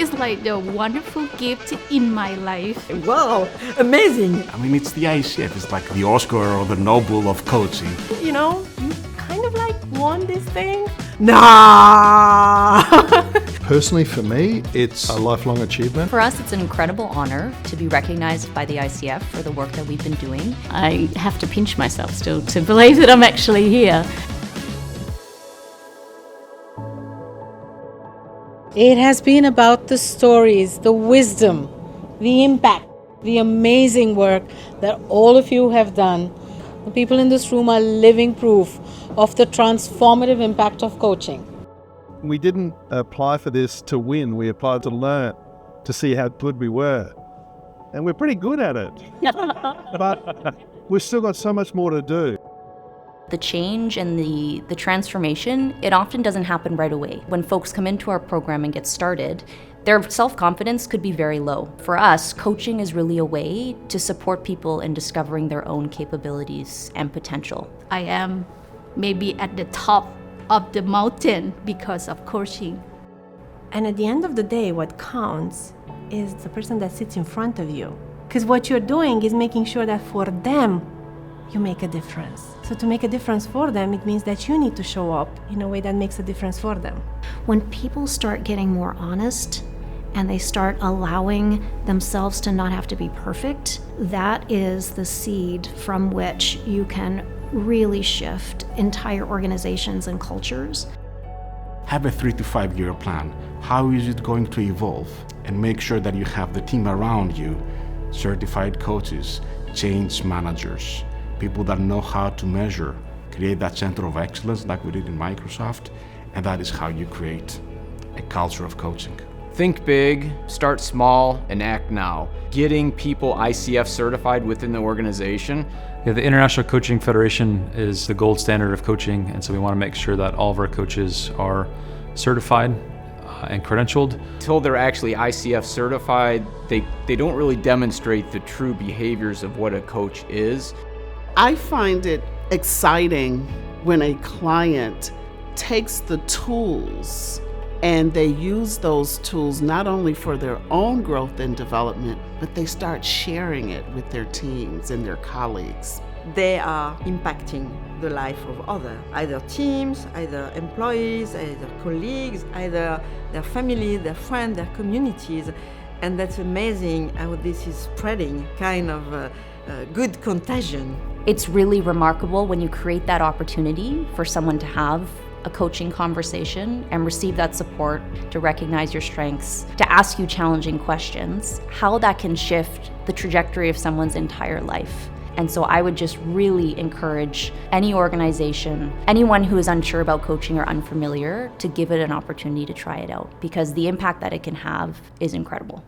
It's like the wonderful gift in my life. Wow, amazing. I mean, it's the ICF. It's like the Oscar or the Nobel of coaching. You know, you kind of like won this thing. Nah. Personally, for me, it's a lifelong achievement. For us, it's an incredible honor to be recognized by the ICF for the work that we've been doing. I have to pinch myself still to believe that I'm actually here. It has been about the stories, the wisdom, the impact, the amazing work that all of you have done. The people in this room are living proof of the transformative impact of coaching. We didn't apply for this to win. We applied to learn, to see how good we were. And we're pretty good at it. But we've still got so much more to do. The change and the transformation, it often doesn't happen right away. When folks come into our program and get started, their self-confidence could be very low. For us, coaching is really a way to support people in discovering their own capabilities and potential. I am maybe at the top of the mountain because of coaching. And at the end of the day, what counts is the person that sits in front of you. Because what you're doing is making sure that for them, you make a difference. So to make a difference for them, it means that you need to show up in a way that makes a difference for them. When people start getting more honest and they start allowing themselves to not have to be perfect, that is the seed from which you can really shift entire organizations and cultures. Have a 3 to 5 year plan. How is it going to evolve? And make sure that you have the team around you, certified coaches, change managers, people that know how to measure, create that center of excellence like we did in Microsoft, and that is how you create a culture of coaching. Think big, start small, and act now. Getting people ICF certified within the organization. Yeah, the International Coaching Federation is the gold standard of coaching, and so we want to make sure that all of our coaches are certified and credentialed. Until they're actually ICF certified, they don't really demonstrate the true behaviors of what a coach is. I find it exciting when a client takes the tools and they use those tools not only for their own growth and development, but they start sharing it with their teams and their colleagues. They are impacting the life of others, either teams, either employees, either colleagues, either their family, their friends, their communities. And that's amazing how this is spreading kind of a good contagion. It's really remarkable when you create that opportunity for someone to have a coaching conversation and receive that support, to recognize your strengths, to ask you challenging questions, how that can shift the trajectory of someone's entire life. And so I would just really encourage any organization, anyone who is unsure about coaching or unfamiliar, to give it an opportunity to try it out, because the impact that it can have is incredible.